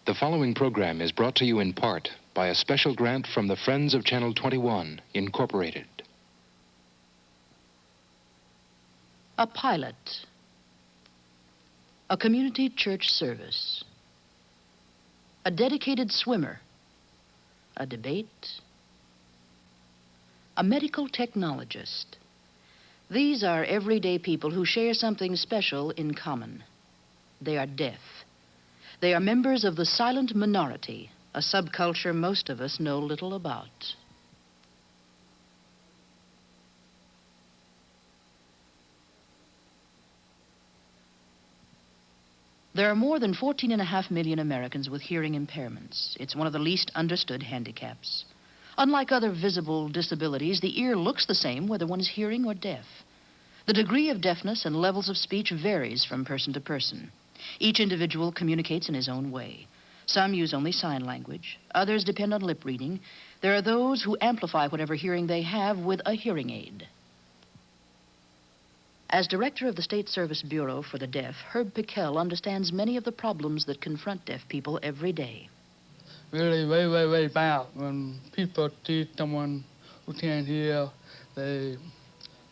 The following program is brought to you in part by a special grant from the Friends of Channel 21, Incorporated. A pilot. A community church service. A dedicated swimmer. A debate. A medical technologist. These are everyday people who share something special in common. They are deaf. They are members of the silent minority, a subculture most of us know little about. There are more than 14.5 million Americans with hearing impairments. It's one of the least understood handicaps. Unlike other visible disabilities, the ear looks the same whether one is hearing or deaf. The degree of deafness and levels of speech varies from person to person. Each individual communicates in his own way. Some use only sign language. Others depend on lip reading. There are those who amplify whatever hearing they have with a hearing aid. As director of the State Service Bureau for the Deaf, Herb Pickell understands many of the problems that confront deaf people every day. Really way bad when people see someone who can't hear, they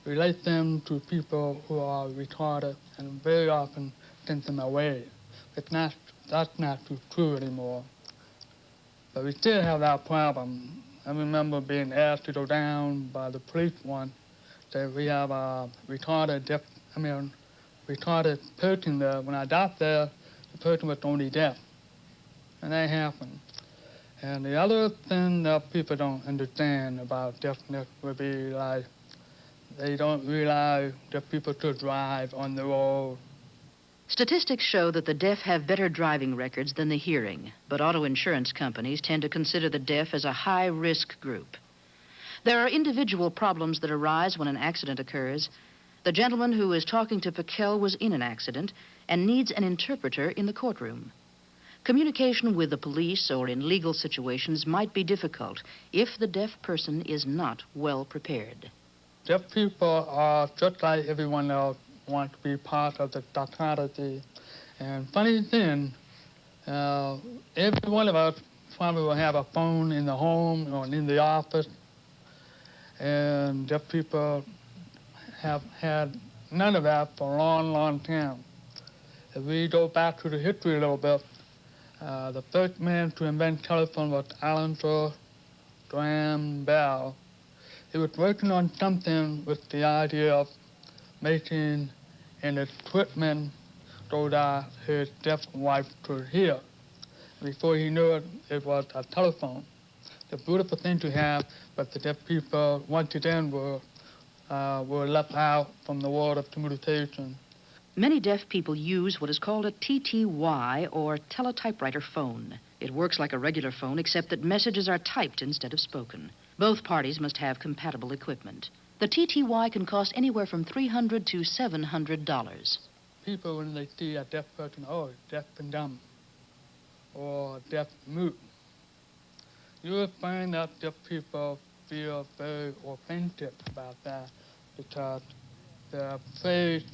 relate them to people who are retarded and very often send them away. That's not true anymore. But we still have that problem. I remember being asked to go down by the police once. That we have a retarded person there. When I got there, the person was only deaf. And that happened. And the other thing that people don't understand about deafness would be like, they don't realize that people should drive on the road. Statistics show that the deaf have better driving records than the hearing, but auto insurance companies tend to consider the deaf as a high-risk group. There are individual problems that arise when an accident occurs. The gentleman who is talking to Pickell was in an accident and needs an interpreter in the courtroom. Communication with the police or in legal situations might be difficult if the deaf person is not well prepared. Deaf people are just like everyone else, want to be part of the society. And funny thing, every one of us probably will have a phone in the home or in the office. And deaf people have had none of that for a long time. If we go back to the history a little bit, the first man to invent telephone was Allen Graham Bell. He was working on something with the idea of making an equipment so that his deaf wife could hear. Before he knew it, it was a telephone. The beautiful thing to have, but the deaf people, once again, were left out from the world of communication. Many deaf people use what is called a TTY, or teletypewriter phone. It works like a regular phone, except that messages are typed instead of spoken. Both parties must have compatible equipment. The TTY can cost anywhere from $300 to $700. People, when they see a deaf person, oh, deaf and dumb, or deaf mute, you will find that deaf people feel very offended about that because their face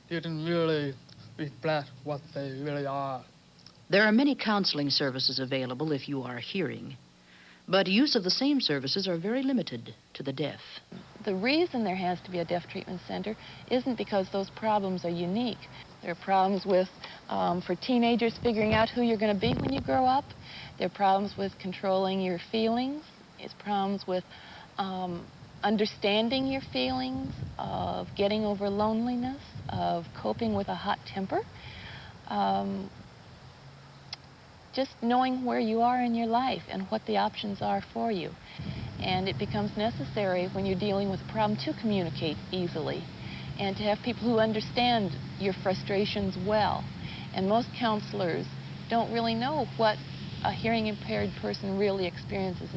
didn't really reflect what they really are. There are many counseling services available if you are hearing, but use of the same services are very limited to the deaf. The reason there has to be a deaf treatment center isn't because those problems are unique. There are problems with, for teenagers, figuring out who you're going to be when you grow up. There are problems with controlling your feelings. There's problems with understanding your feelings, of getting over loneliness, of coping with a hot temper. Just knowing where you are in your life and what the options are for you. And it becomes necessary when you're dealing with a problem to communicate easily and to have people who understand your frustrations well. And most counselors don't really know what a hearing impaired person really experiences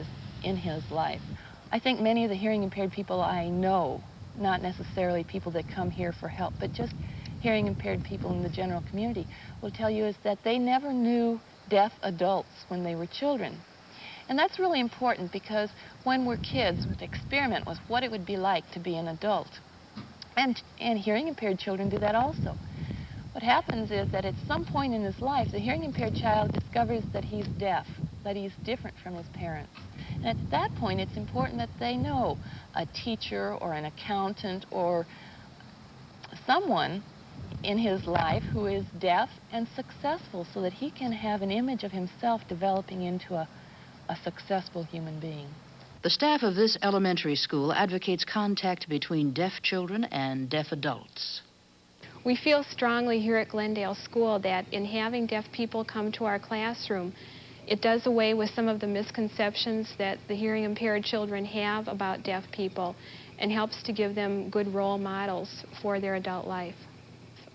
in his life. I think many of the hearing impaired people I know, not necessarily people that come here for help, but just hearing impaired people in the general community, will tell you is that they never knew deaf adults when they were children. And that's really important because when we're kids, we experiment with what it would be like to be an adult. And hearing impaired children do that also. What happens is that at some point in his life, the hearing impaired child discovers that he's deaf, that he's different from his parents. And at that point, it's important that they know a teacher or an accountant or someone in his life who is deaf and successful so that he can have an image of himself developing into a successful human being. The staff of this elementary school advocates contact between deaf children and deaf adults. We feel strongly here at Glendale School that in having deaf people come to our classroom, it does away with some of the misconceptions that the hearing impaired children have about deaf people and helps to give them good role models for their adult life.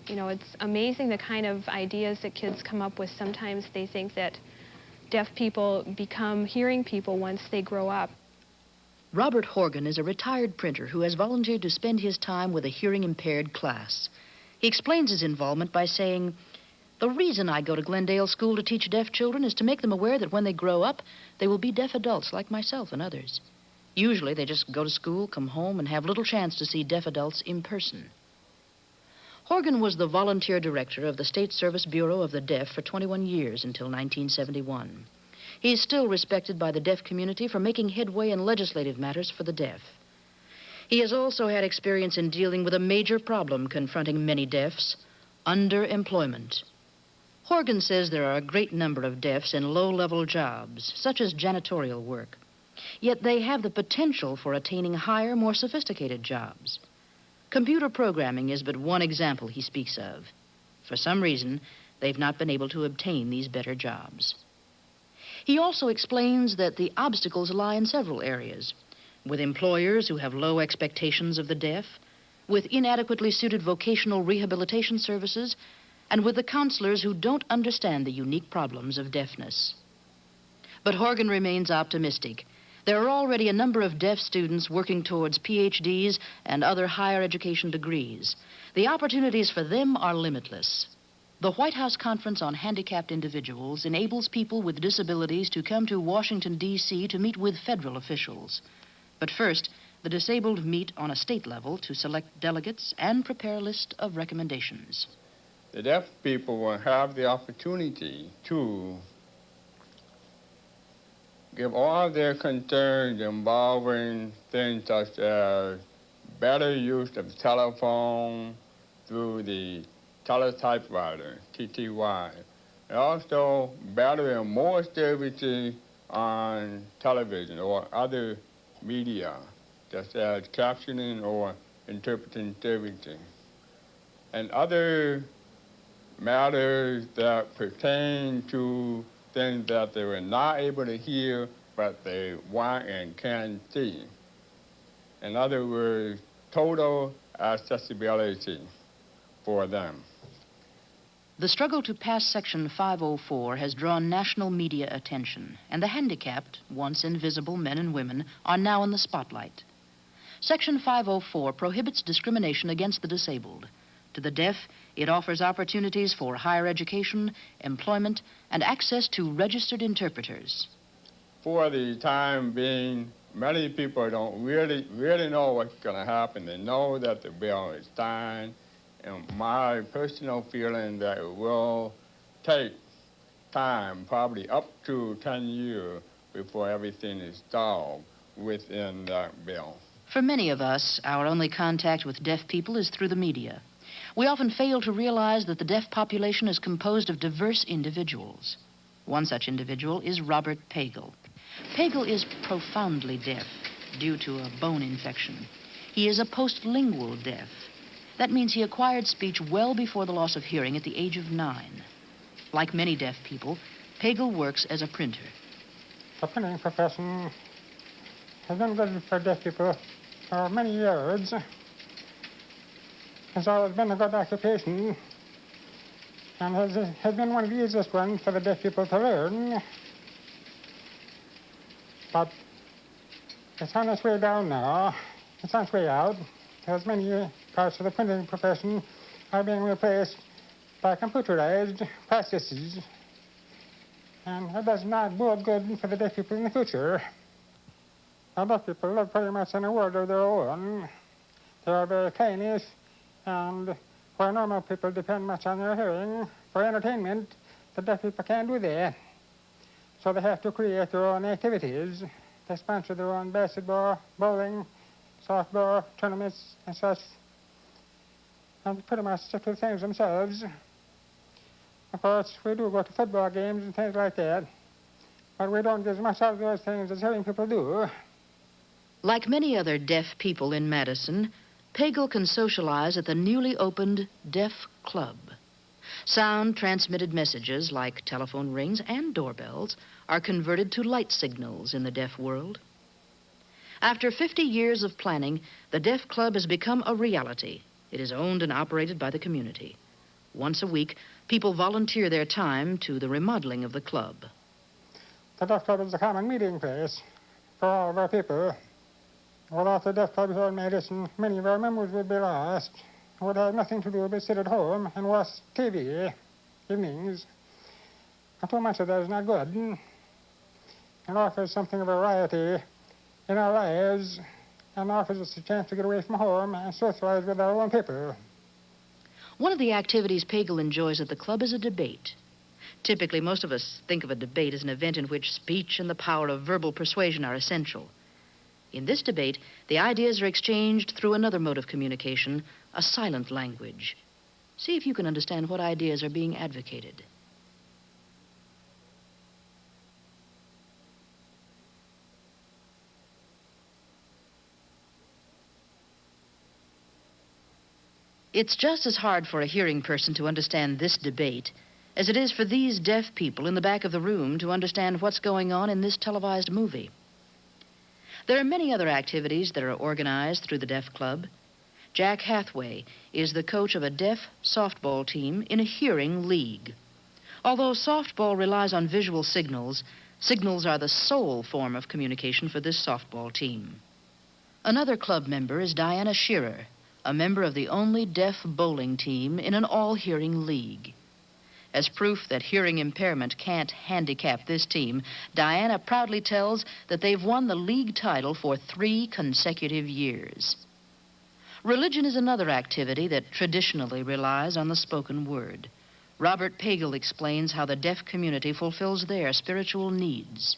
You know, it's amazing the kind of ideas that kids come up with. Sometimes they think that deaf people become hearing people once they grow up. Robert Horgan is a retired printer who has volunteered to spend his time with a hearing-impaired class. He explains his involvement by saying, "The reason I go to Glendale School to teach deaf children is to make them aware that when they grow up, they will be deaf adults like myself and others. Usually they just go to school, come home, and have little chance to see deaf adults in person." Horgan was the volunteer director of the State Service Bureau of the Deaf for 21 years until 1971. He is still respected by the deaf community for making headway in legislative matters for the deaf. He has also had experience in dealing with a major problem confronting many deafs, underemployment. Horgan says there are a great number of deafs in low-level jobs, such as janitorial work. Yet they have the potential for attaining higher, more sophisticated jobs. Computer programming is but one example he speaks of. For some reason, they've not been able to obtain these better jobs. He also explains that the obstacles lie in several areas, with employers who have low expectations of the deaf, with inadequately suited vocational rehabilitation services, and with the counselors who don't understand the unique problems of deafness. But Horgan remains optimistic. There are already a number of deaf students working towards PhDs and other higher education degrees. The opportunities for them are limitless. The White House Conference on Handicapped Individuals enables people with disabilities to come to Washington, D.C. to meet with federal officials. But first, the disabled meet on a state level to select delegates and prepare a list of recommendations. The deaf people will have the opportunity to give all their concerns involving things such as better use of telephone through the teletypewriter, TTY, and also better and more services on television or other media, such as captioning or interpreting services, and other matters that pertain to things that they were not able to hear, but they want and can see. In other words, total accessibility for them. The struggle to pass Section 504 has drawn national media attention, and the handicapped, once invisible men and women, are now in the spotlight. Section 504 prohibits discrimination against the disabled. To the deaf, it offers opportunities for higher education, employment, and access to registered interpreters. For the time being, many people don't really know what's going to happen. They know that the bill is signed, and my personal feeling that it will take time, probably up to 10 years, before everything is solved within that bill. For many of us, our only contact with deaf people is through the media. We often fail to realize that the deaf population is composed of diverse individuals. One such individual is Robert Pagel. Pagel is profoundly deaf due to a bone infection. He is a postlingual deaf. That means he acquired speech well before the loss of hearing at the age of 9. Like many deaf people, Pagel works as a printer. The printing profession has been good for deaf people for many years. It's always been a good occupation, and has been one of the easiest ones for the deaf people to learn. But it's on its way down now. It's on its way out. As many parts of the printing profession are being replaced by computerized processes, and that does not bode good for the deaf people in the future. The deaf people live pretty much in a world of their own. They are very tiny and Where normal people depend much on their hearing for entertainment, the deaf people can't do that. So they have to create their own activities. They sponsor their own basketball, bowling, softball, tournaments, and such. And pretty much stick to the things themselves. Of course, we do go to football games and things like that, but we don't get as much out of those things as hearing people do. Like many other deaf people in Madison, Pagel can socialize at the newly opened Deaf Club. Sound-transmitted messages like telephone rings and doorbells are converted to light signals in the deaf world. After 50 years of planning, the Deaf Club has become a reality. It is owned and operated by the community. Once a week, people volunteer their time to the remodeling of the club. The Deaf Club is a common meeting place for all of our people. Without the Deaf Club here in Madison, many of our members would be lost. Would have nothing to do but sit at home and watch TV evenings. And too much of that is not good. It offers something of variety in our lives and offers us a chance to get away from home and socialize with our own people. One of the activities Pagel enjoys at the club is a debate. Typically, most of us think of a debate as an event in which speech and the power of verbal persuasion are essential. In this debate, the ideas are exchanged through another mode of communication, a silent language. See if you can understand what ideas are being advocated. It's just as hard for a hearing person to understand this debate as it is for these deaf people in the back of the room to understand what's going on in this televised movie. There are many other activities that are organized through the Deaf Club. Jack Hathaway is the coach of a deaf softball team in a hearing league. Although softball relies on visual signals, signals are the sole form of communication for this softball team. Another club member is Diana Shearer, a member of the only deaf bowling team in an all-hearing league. As proof that hearing impairment can't handicap this team, Diana proudly tells that they've won the league title for 3 consecutive years. Religion is another activity that traditionally relies on the spoken word. Robert Pagel explains how the deaf community fulfills their spiritual needs.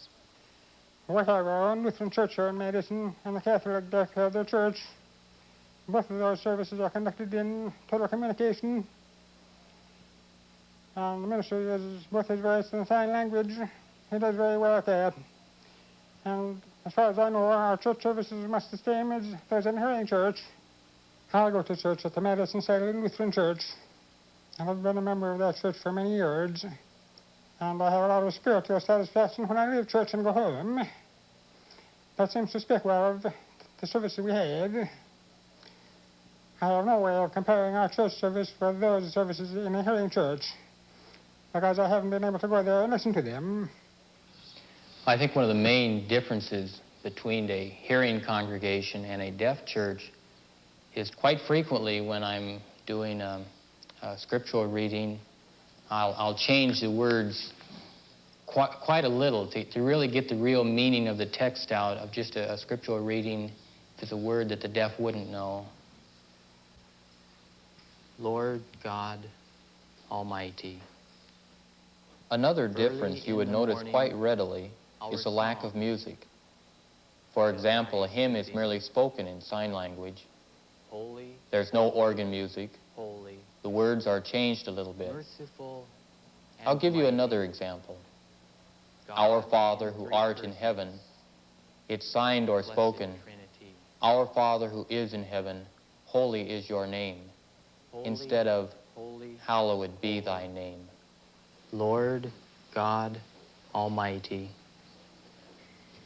We have our own Lutheran church here in Madison, and the Catholic Deaf have their church. Both of those services are conducted in total communication. And the minister uses both his voice and sign language. He does very well at that. And as far as I know, our church services are much the same as those in the hearing church. I go to church at the Madison Lutheran Church. And I've been a member of that church for many years. And I have a lot of spiritual satisfaction when I leave church and go home. That seems to speak well of the services we had. I have no way of comparing our church service with those services in a hearing church, because I haven't been able to go there and listen to them. I think one of the main differences between a hearing congregation and a deaf church is quite frequently when I'm doing a scriptural reading, I'll change the words quite a little to really get the real meaning of the text out of just a scriptural reading if it's a word that the deaf wouldn't know. Lord God Almighty. Another difference you would notice quite readily is the lack of music. For example, a hymn is merely spoken in sign language. There's no organ music. The words are changed a little bit. I'll give you another example. Our Father who art in heaven, it's signed or spoken. Our Father who is in heaven, holy is your name, instead of hallowed be thy name. Lord God Almighty.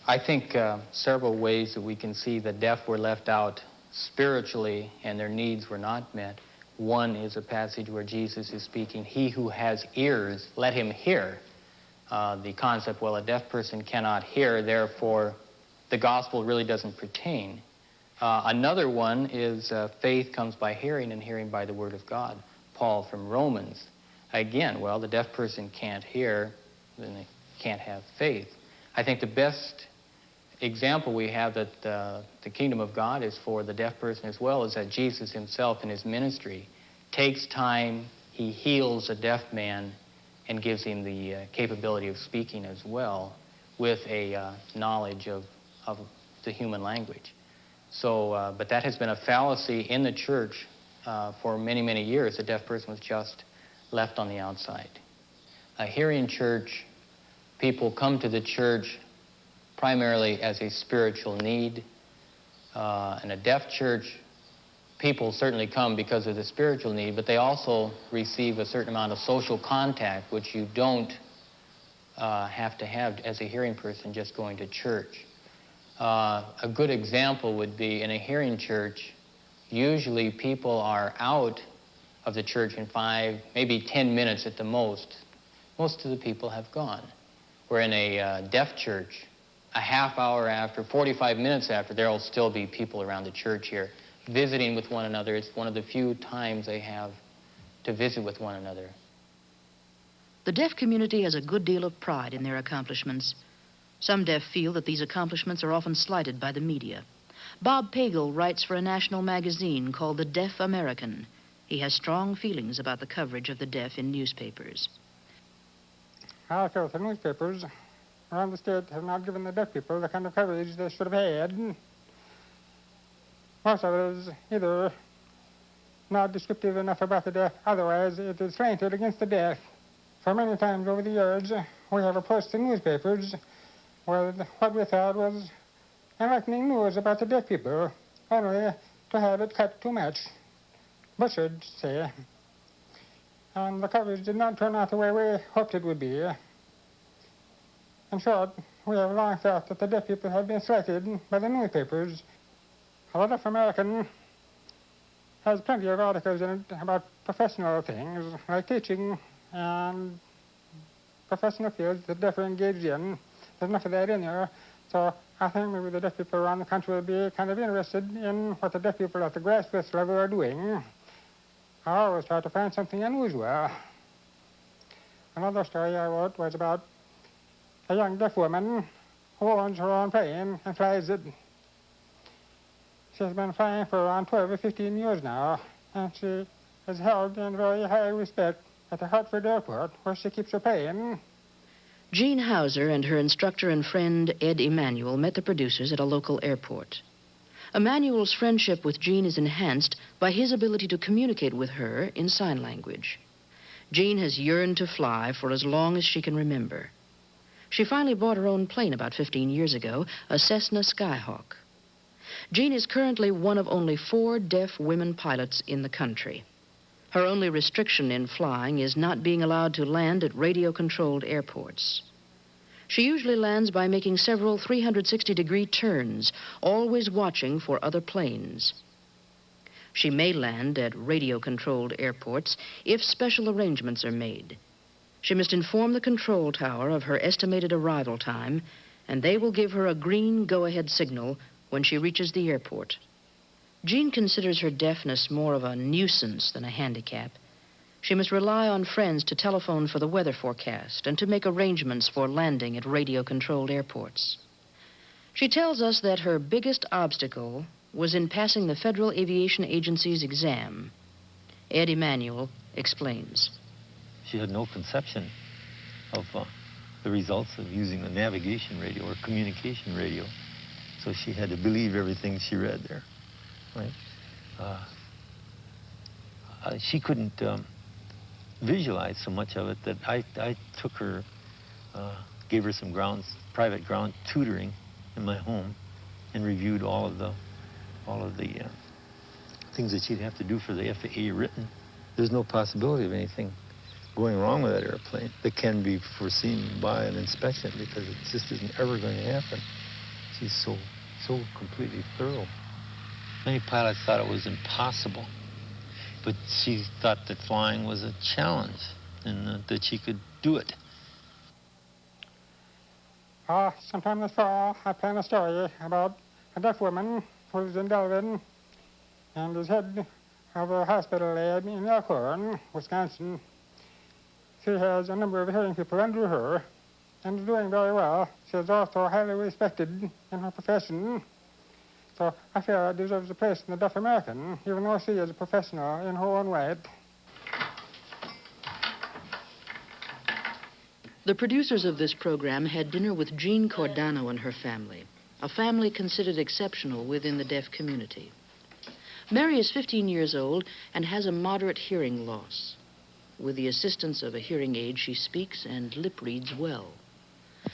I think several ways that we can see the deaf were left out spiritually and their needs were not met. One is a passage where Jesus is speaking, he who has ears, let him hear. The concept, well, a deaf person cannot hear, therefore the gospel really doesn't pertain. Another one is faith comes by hearing and hearing by the word of God. Paul from Romans. Again, well, the deaf person can't hear, then they can't have faith. I think the best example we have that the kingdom of God is for the deaf person as well is that Jesus himself in his ministry takes time. He heals a deaf man and gives him the capability of speaking as well with a knowledge of the human language. So, but that has been a fallacy in the church for many, many years. A deaf person was just left on the outside. A hearing church, people come to the church primarily as a spiritual need. In a deaf church, people certainly come because of the spiritual need, but they also receive a certain amount of social contact, which you don't have to have as a hearing person just going to church. A good example would be in a hearing church, usually people are out of the church in 5, maybe 10 minutes at the most. Most of the people have gone. Where in a deaf church, a half hour after, 45 minutes after, there will still be people around the church here visiting with one another. It's one of the few times they have to visit with one another. The deaf community has a good deal of pride in their accomplishments. Some deaf feel that these accomplishments are often slighted by the media. Bob Pagel writes for a national magazine called The Deaf American. He has strong feelings about the coverage of the deaf in newspapers. I feel the newspapers around the state have not given the deaf people the kind of coverage they should have had. Most of it is either not descriptive enough about the deaf, otherwise it is slanted against the deaf. For many times over the years, we have approached the newspapers where what we thought was enlightening news about the deaf people, only to have it cut too much, butchered, say. And the coverage did not turn out the way we hoped it would be. In short, we have long felt that the deaf people have been slighted by the newspapers. The Deaf American has plenty of articles in it about professional things, like teaching and professional fields that deaf are engaged in. There's enough of that in there, so I think maybe the deaf people around the country will be kind of interested in what the deaf people at the grassroots level are doing. I always try to find something unusual. Another story I wrote was about a young deaf woman who owns her own plane and flies it. She's been flying for around 12 or 15 years now, and she is held in very high respect at the Hartford Airport, where she keeps her plane. Jean Hauser and her instructor and friend, Ed Emanuel, met the producers at a local airport. Emanuel's friendship with Jean is enhanced by his ability to communicate with her in sign language. Jean has yearned to fly for as long as she can remember. She finally bought her own plane about 15 years ago, a Cessna Skyhawk. Jean is currently one of only 4 deaf women pilots in the country. Her only restriction in flying is not being allowed to land at radio-controlled airports. She usually lands by making several 360-degree turns, always watching for other planes. She may land at radio-controlled airports if special arrangements are made. She must inform the control tower of her estimated arrival time, and they will give her a green go-ahead signal when she reaches the airport. Jean considers her deafness more of a nuisance than a handicap. She must rely on friends to telephone for the weather forecast and to make arrangements for landing at radio-controlled airports. She tells us that her biggest obstacle was in passing the Federal Aviation Agency's exam. Ed Emanuel explains. She had no conception of the results of using a navigation radio or communication radio, so she had to believe everything she read there. Right? She couldn't visualize so much of it that I took her, gave her some private ground tutoring in my home, and reviewed all of the things that she'd have to do for the FAA written. There's no possibility of anything going wrong with that airplane that can be foreseen by an inspection, because it just isn't ever going to happen. She's so completely thorough. Many pilots thought it was impossible, but she thought that flying was a challenge and that she could do it. Sometime this fall, I planned a story about a deaf woman who lives in Gallaudet and is head of a hospital lab in Horgan, Wisconsin. She has a number of hearing people under her and is doing very well. She is also highly respected in her profession. So I feel it deserves a place in the Deaf American, even though she is a professional in her own right. The producers of this program had dinner with Jean Cordano and her family, a family considered exceptional within the deaf community. Mary is 15 years old and has a moderate hearing loss. With the assistance of a hearing aid, she speaks and lip reads well.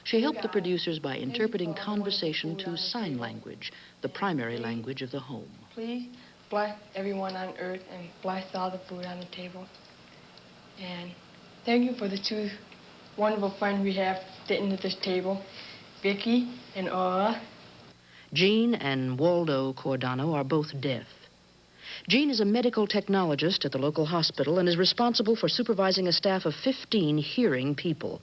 She helped the producers by interpreting conversation to sign language, the primary language of the home. Please bless everyone on earth and bless all the food on the table. And thank you for the two wonderful friends we have sitting at this table, Vicky and Arya. Jean and Waldo Cordano are both deaf. Jean is a medical technologist at the local hospital and is responsible for supervising a staff of 15 hearing people.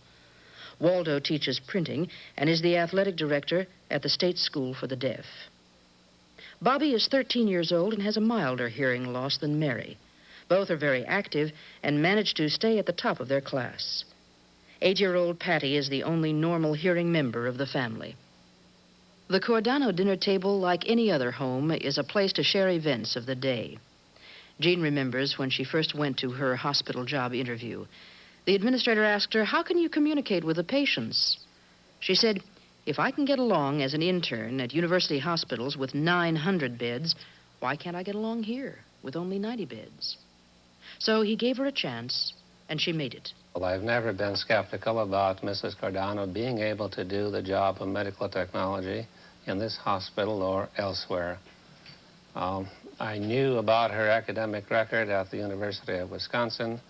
Waldo teaches printing and is the athletic director at the State School for the Deaf. Bobbi is 13 years old and has a milder hearing loss than Mary. Both are very active and manage to stay at the top of their class. 8-year-old Patty is the only normal hearing member of the family. The Cordano dinner table, like any other home, is a place to share events of the day. Jean remembers when she first went to her hospital job interview. The administrator asked her, "How can you communicate with the patients?" She said, "If I can get along as an intern at university hospitals with 900 beds, why can't I get along here with only 90 beds?" So he gave her a chance, and she made it. Well, I've never been skeptical about Mrs. Cordano being able to do the job of medical technology in this hospital or elsewhere. I knew about her academic record at the University of Wisconsin.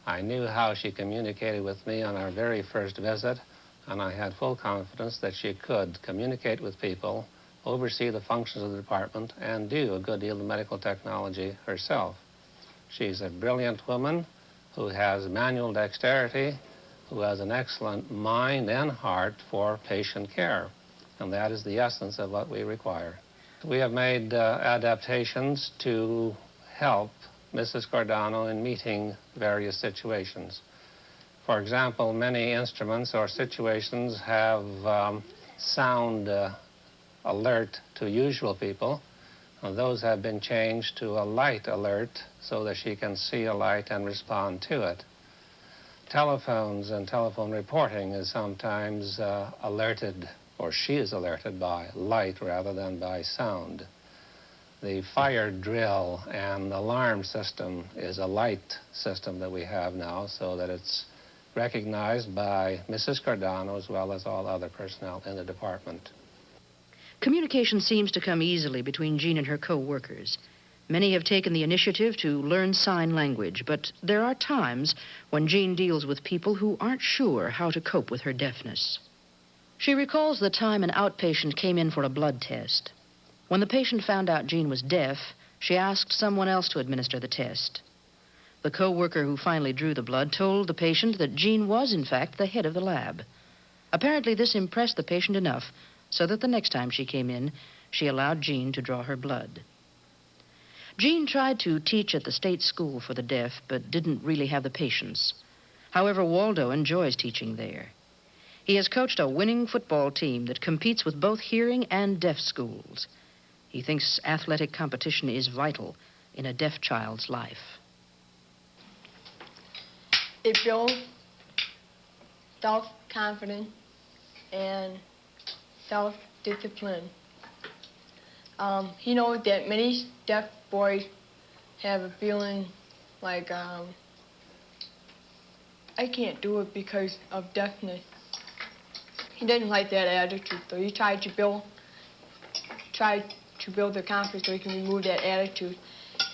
I knew how she communicated with me on our very first visit, and I had full confidence that she could communicate with people, oversee the functions of the department, and do a good deal of medical technology herself. She's a brilliant woman who has manual dexterity, who has an excellent mind and heart for patient care. And that is the essence of what we require. We have made adaptations to help Mrs. Cordano in meeting various situations. For example, many instruments or situations have sound alert to usual people. Those have been changed to a light alert so that she can see a light and respond to it. Telephones and telephone reporting is sometimes alerted, or she is alerted by light rather than by sound. The fire drill and alarm system is a light system that we have now so that it's recognized by Mrs. Cordano as well as all other personnel in the department. Communication seems to come easily between Jean and her co-workers. Many have taken the initiative to learn sign language, but there are times when Jean deals with people who aren't sure how to cope with her deafness. She recalls the time an outpatient came in for a blood test. When the patient found out Jean was deaf, she asked someone else to administer the test. The co-worker who finally drew the blood told the patient that Jean was, in fact, the head of the lab. Apparently, this impressed the patient enough so that the next time she came in, she allowed Jean to draw her blood. Jean tried to teach at the State School for the Deaf, but didn't really have the patience. However, Waldo enjoys teaching there. He has coached a winning football team that competes with both hearing and deaf schools. He thinks athletic competition is vital in a deaf child's life. It builds self-confidence and self-discipline. He knows that many deaf boys have a feeling like, I can't do it because of deafness. He doesn't like that attitude, so he tried to build their confidence so he can remove that attitude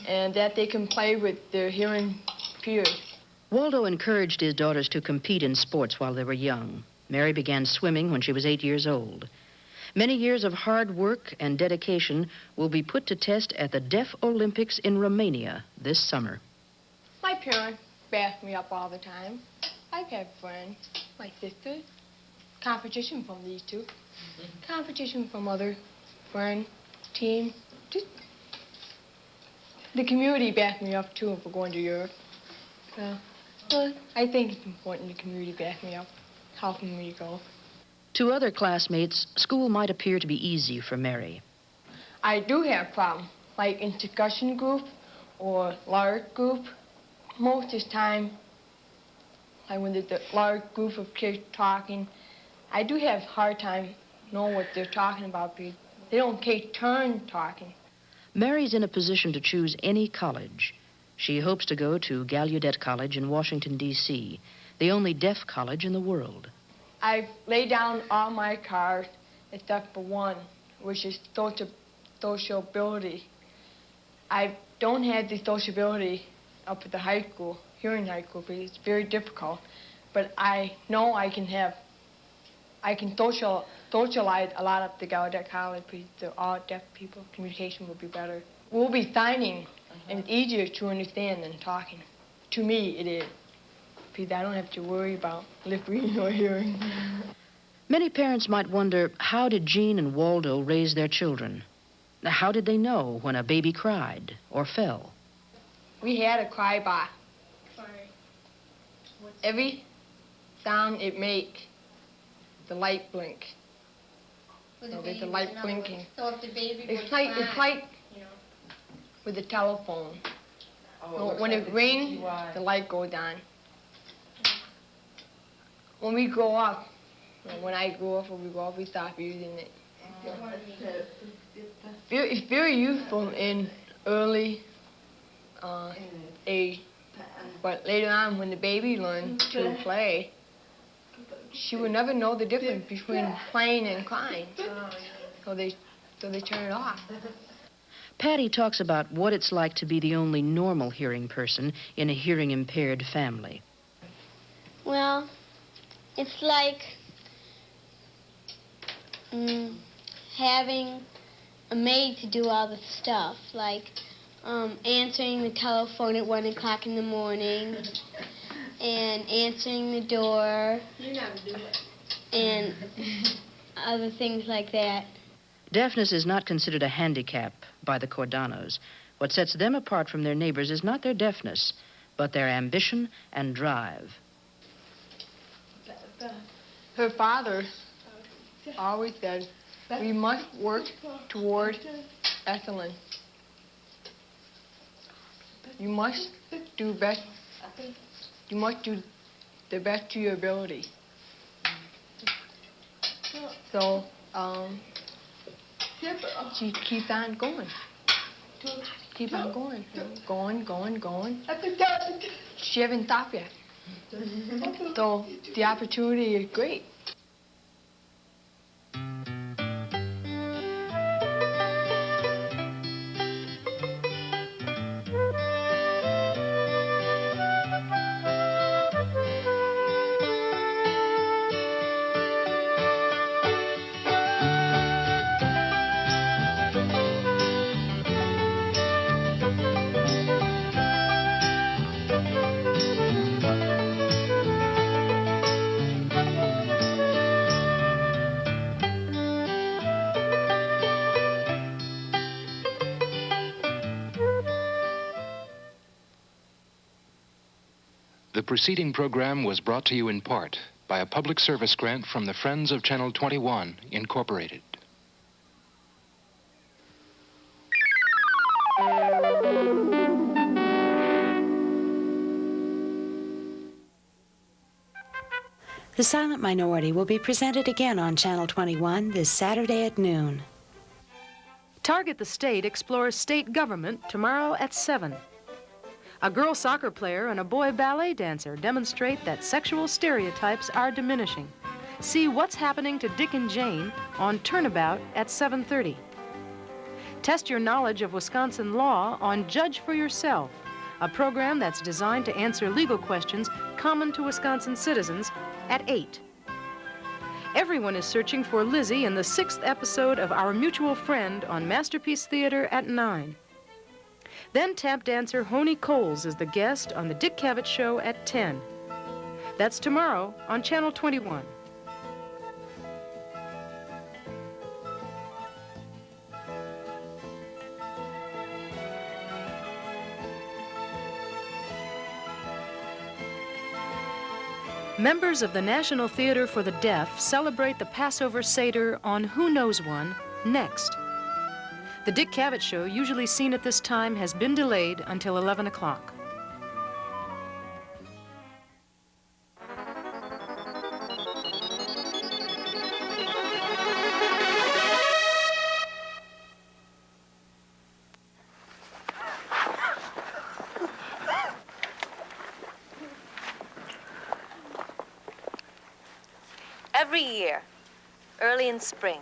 and that they can play with their hearing peers. Waldo encouraged his daughters to compete in sports while they were young. Mary began swimming when she was 8 years old. Many years of hard work and dedication will be put to test at the Deaf Olympics in Romania this summer. My parents back me up all the time. I've had friends, my sisters, competition from these two, competition from other friends, team. Just the community backed me up, too, for going to Europe. So I think it's important the community back me up, helping me go. To other classmates, school might appear to be easy for Mary. I do have problems, like in discussion group or large group. Most of the time, Like when there's a large group of kids talking, I do have a hard time knowing what they're talking about because they don't take turn talking. Mary's in a position to choose any college. She hopes to go to Gallaudet College in Washington, D.C., the only deaf college in the world. I've laid down all my cards except for one, which is sociability. I don't have the sociability up at the high school, hearing high school, because it's very difficult. But I know I can socialize a lot at the Gallaudet College because they're all deaf people. Communication will be better. We'll be signing, and it's easier to understand than talking. To me, it is, because I don't have to worry about lip reading or hearing. Many parents might wonder, how did Jean and Waldo raise their children? How did they know when a baby cried or fell? We had a cry box. Every sound it makes, the light blink. There's a light blinking. So if the baby it's like with the telephone. When it rings, the light goes on. When we grow up, when I grow up or we grow up, we stop using it. It's very useful in early age, but later on when the baby learns to play, she will never know the difference between playing and crying, so they turn it off. Patty talks about what it's like to be the only normal hearing person in a hearing-impaired family. Well, it's like having a maid to do all the stuff, like answering the telephone at 1 o'clock in the morning and answering the door and other things like that. Deafness is not considered a handicap by the Cordanos. What sets them apart from their neighbors is not their deafness, but their ambition and drive. Her father always said, we must work toward excellence. You must do best. You must do the best to your ability. So, she keeps on going. Keep on going. Going. She hasn't stopped yet. So the opportunity is great. The preceding program was brought to you in part by a public service grant from the Friends of Channel 21, Incorporated. The Silent Minority will be presented again on Channel 21 this Saturday at noon. Target the State explores state government tomorrow at 7. A girl soccer player and a boy ballet dancer demonstrate that sexual stereotypes are diminishing. See what's happening to Dick and Jane on Turnabout at 7:30. Test your knowledge of Wisconsin law on Judge for Yourself, a program that's designed to answer legal questions common to Wisconsin citizens at 8. Everyone is searching for Lizzie in the 6th episode of Our Mutual Friend on Masterpiece Theater at 9. Then tap dancer Honey Coles is the guest on the Dick Cavett Show at 10. That's tomorrow on Channel 21. Members of the National Theater for the Deaf celebrate the Passover Seder on Who Knows One next. The Dick Cavett Show, usually seen at this time, has been delayed until 11 o'clock. every year, early in spring,